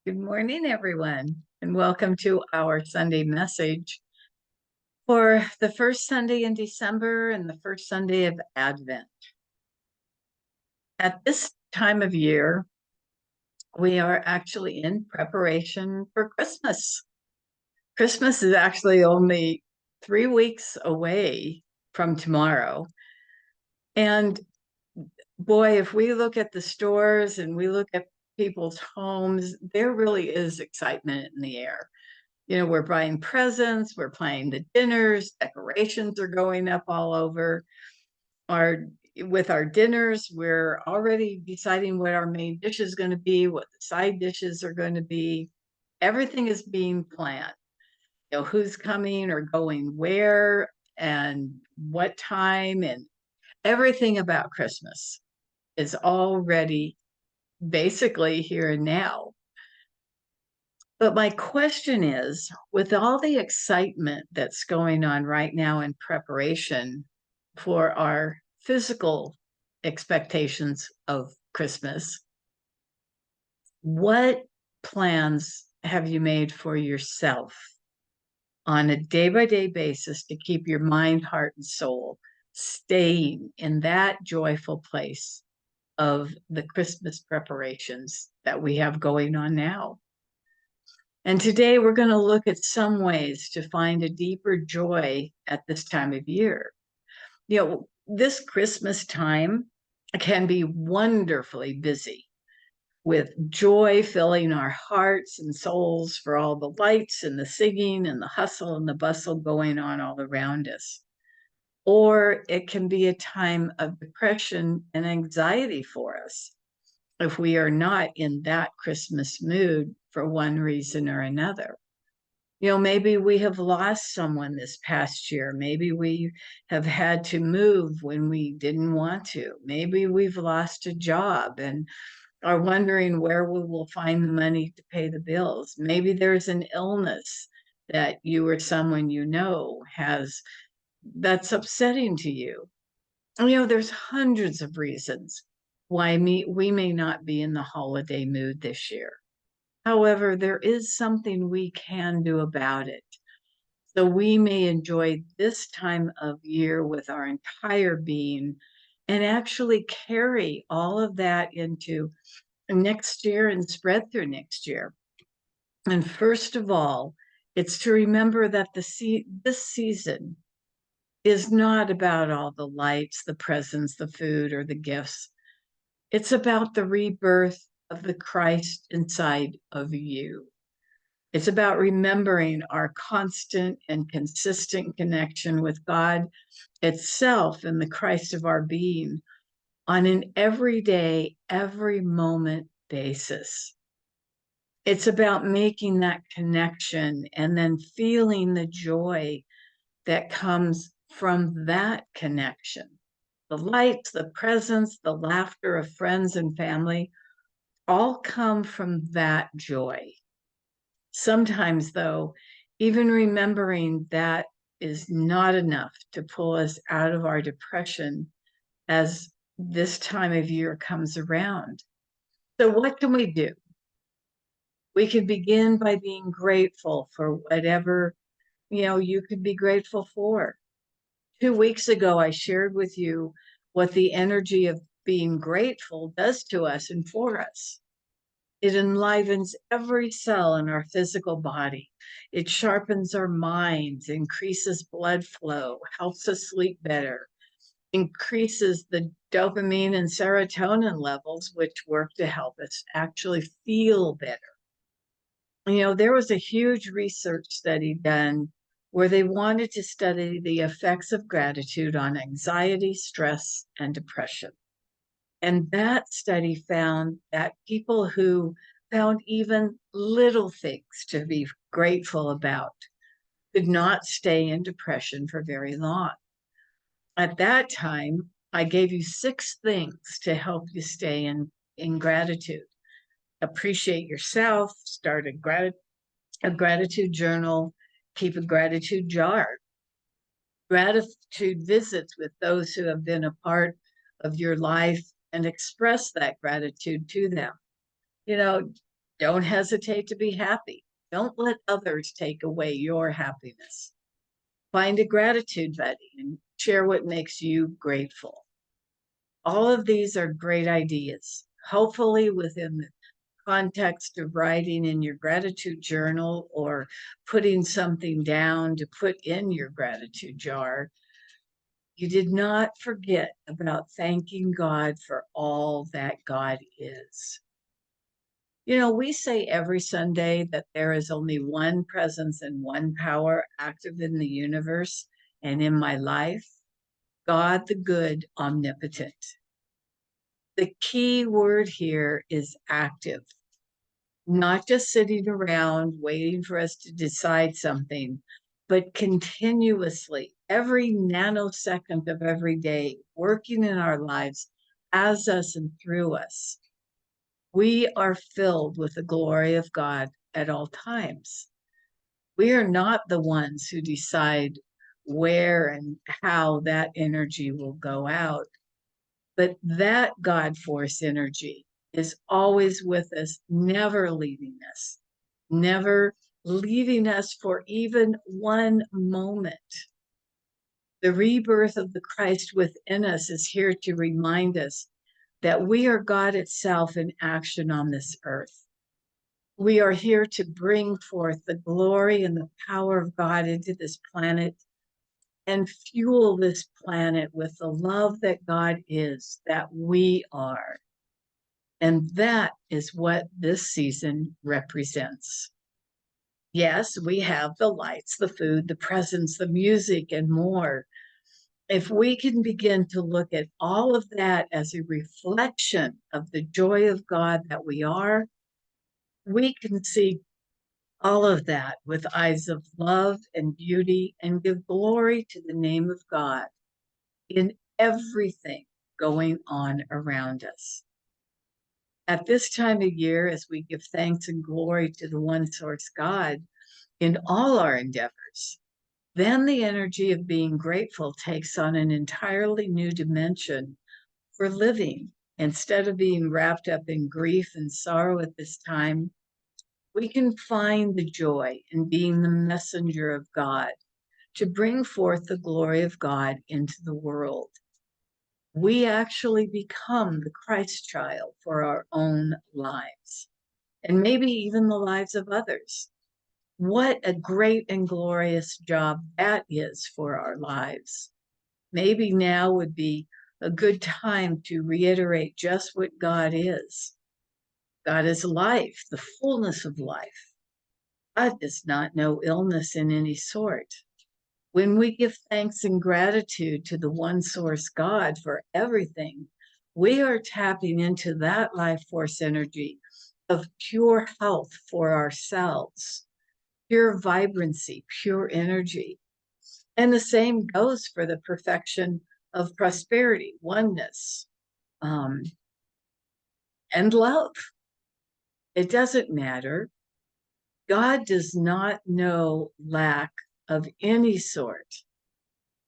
Good morning, everyone, and welcome to our Sunday message for the first Sunday in December and the first Sunday of Advent. At this time of year, we are actually in preparation for Christmas. Christmas is actually only 3 weeks away from tomorrow. And boy, if we look at the stores and we look at people's homes, there really is excitement in the air. We're buying presents, we're planning the dinners, decorations are going up all over. With our dinners, we're already deciding what our main dish is going to be, what the side dishes are going to be. Everything is being planned. Who's coming or going where and what time, and everything about Christmas is already basically here and now. But my question is, with all the excitement that's going on right now in preparation for our physical expectations of Christmas, what plans have you made for yourself on a day-by-day basis to keep your mind, heart, and soul staying in that joyful place of the Christmas preparations that we have going on now? And today we're going to look at some ways to find a deeper joy at this time of year. This Christmas time can be wonderfully busy with joy filling our hearts and souls for all the lights and the singing and the hustle and the bustle going on all around us. Or it can be a time of depression and anxiety for us if we are not in that Christmas mood for one reason or another. Maybe we have lost someone this past year. Maybe we have had to move when we didn't want to. Maybe we've lost a job and are wondering where we will find the money to pay the bills. Maybe there's an illness that you or someone you know has that's upsetting to you. There's hundreds of reasons why we may not be in the holiday mood this year. However, there is something we can do about it. So we may enjoy this time of year with our entire being and actually carry all of that into next year and spread through next year. And first of all, it's to remember that this season is not about all the lights, the presents, the food, or the gifts. It's about the rebirth of the Christ inside of you. It's about remembering our constant and consistent connection with God itself and the Christ of our being on an everyday, every moment basis. It's about making that connection and then feeling the joy that comes from that connection. The lights, the presence, the laughter of friends and family all come from that joy. Sometimes, though, even remembering that is not enough to pull us out of our depression as this time of year comes around. So what can we do? We can begin by being grateful for whatever, you could be grateful for. 2 weeks ago, I shared with you what the energy of being grateful does to us and for us. It enlivens every cell in our physical body. It sharpens our minds, increases blood flow, helps us sleep better, increases the dopamine and serotonin levels, which work to help us actually feel better. There was a huge research study done where they wanted to study the effects of gratitude on anxiety, stress, and depression. And that study found that people who found even little things to be grateful about could not stay in depression for very long. At that time, I gave you 6 things to help you stay in gratitude. Appreciate yourself, start a gratitude journal, keep a gratitude jar, gratitude visits with those who have been a part of your life and express that gratitude to them. Don't hesitate to be happy. Don't let others take away your happiness. Find a gratitude buddy and share what makes you grateful. All of these are great ideas, hopefully within the context of writing in your gratitude journal or putting something down to put in your gratitude jar. You did not forget about thanking God for all that God is. You know, we say every Sunday that there is only one presence and one power active in the universe and in my life, God the good, omnipotent. The key word here is active, not just sitting around waiting for us to decide something, but continuously, every nanosecond of every day, working in our lives as us and through us. We are filled with the glory of God at all times. We are not the ones who decide where and how that energy will go out, but that God force energy is always with us, never leaving us, never leaving us for even one moment. The rebirth of the Christ within us is here to remind us that we are God itself in action on this earth. We are here to bring forth the glory and the power of God into this planet and fuel this planet with the love that God is, that we are. And that is what this season represents. Yes, we have the lights, the food, the presents, the music, and more. If we can begin to look at all of that as a reflection of the joy of God that we are, we can see all of that with eyes of love and beauty and give glory to the name of God in everything going on around us. At this time of year, as we give thanks and glory to the one source God in all our endeavors, then the energy of being grateful takes on an entirely new dimension for living. Instead of being wrapped up in grief and sorrow at this time, we can find the joy in being the messenger of God to bring forth the glory of God into the world. We actually become the Christ child for our own lives, and maybe even the lives of others. What a great and glorious job that is for our lives. Maybe now would be a good time to reiterate just what God is. God is life, the fullness of life. God does not know illness in any sort. When we give thanks and gratitude to the one source God for everything, we are tapping into that life force energy of pure health for ourselves, pure vibrancy, pure energy. And the same goes for the perfection of prosperity, oneness, um, and love. It doesn't matter. God does not know lack of any sort.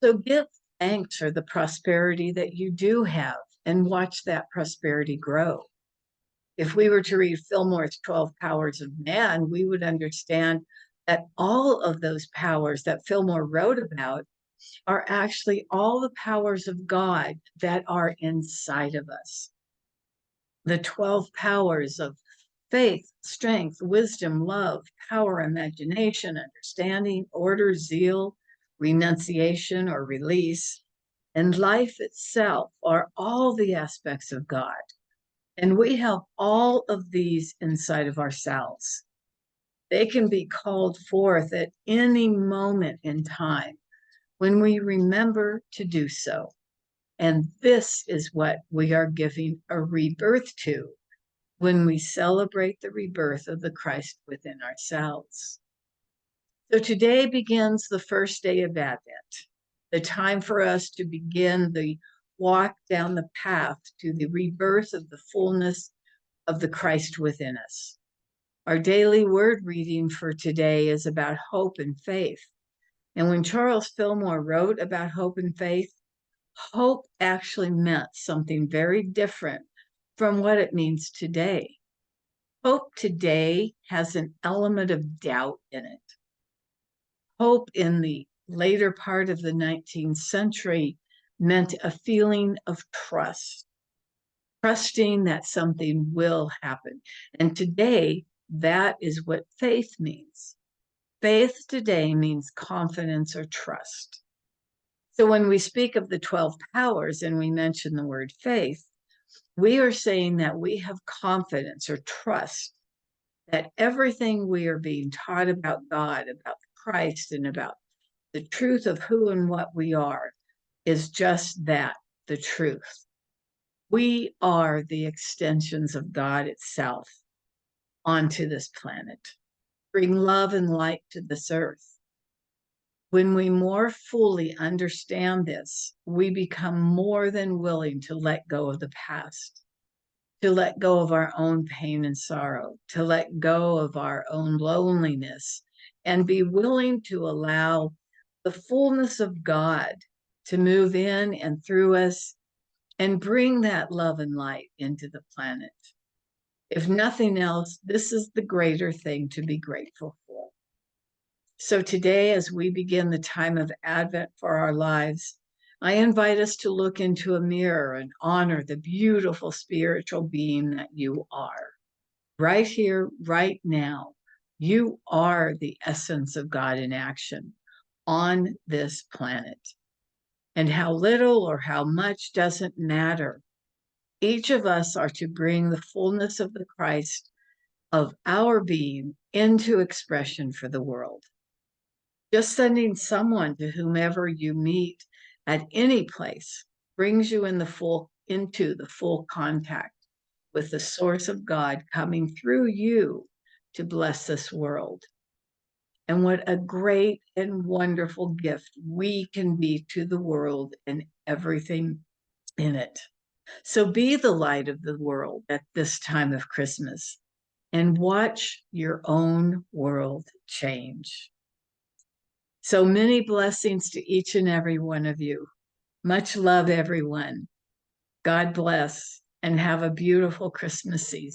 So give thanks for the prosperity that you do have and watch that prosperity grow. If we were to read Fillmore's 12 Powers of Man, we would understand that all of those powers that Fillmore wrote about are actually all the powers of God that are inside of us. The 12 powers of faith, strength, wisdom, love, power, imagination, understanding, order, zeal, renunciation or release, and life itself are all the aspects of God. And we have all of these inside of ourselves. They can be called forth at any moment in time when we remember to do so. And this is what we are giving a rebirth to when we celebrate the rebirth of the Christ within ourselves. So today begins the first day of Advent, the time for us to begin the walk down the path to the rebirth of the fullness of the Christ within us. Our daily word reading for today is about hope and faith. And when Charles Fillmore wrote about hope and faith, hope actually meant something very different from what it means today. Hope today has an element of doubt in it. Hope in the later part of the 19th century meant a feeling of trust, trusting that something will happen. And today, that is what faith means. Faith today means confidence or trust. So when we speak of the 12 powers and we mention the word faith, we are saying that we have confidence or trust that everything we are being taught about God, about Christ, and about the truth of who and what we are is just that, the truth. We are the extensions of God itself onto this planet. Bring love and light to this earth. When we more fully understand this, we become more than willing to let go of the past, to let go of our own pain and sorrow, to let go of our own loneliness, and be willing to allow the fullness of God to move in and through us and bring that love and light into the planet. If nothing else, this is the greater thing to be grateful for. So today, as we begin the time of Advent for our lives, I invite us to look into a mirror and honor the beautiful spiritual being that you are. Right here, right now, you are the essence of God in action on this planet. And how little or how much doesn't matter. Each of us are to bring the fullness of the Christ of our being into expression for the world. Just sending someone to whomever you meet at any place brings you into the full contact with the source of God coming through you to bless this world. And what a great and wonderful gift we can be to the world and everything in it. So be the light of the world at this time of Christmas and watch your own world change. So many blessings to each and every one of you. Much love, everyone. God bless and have a beautiful Christmas season.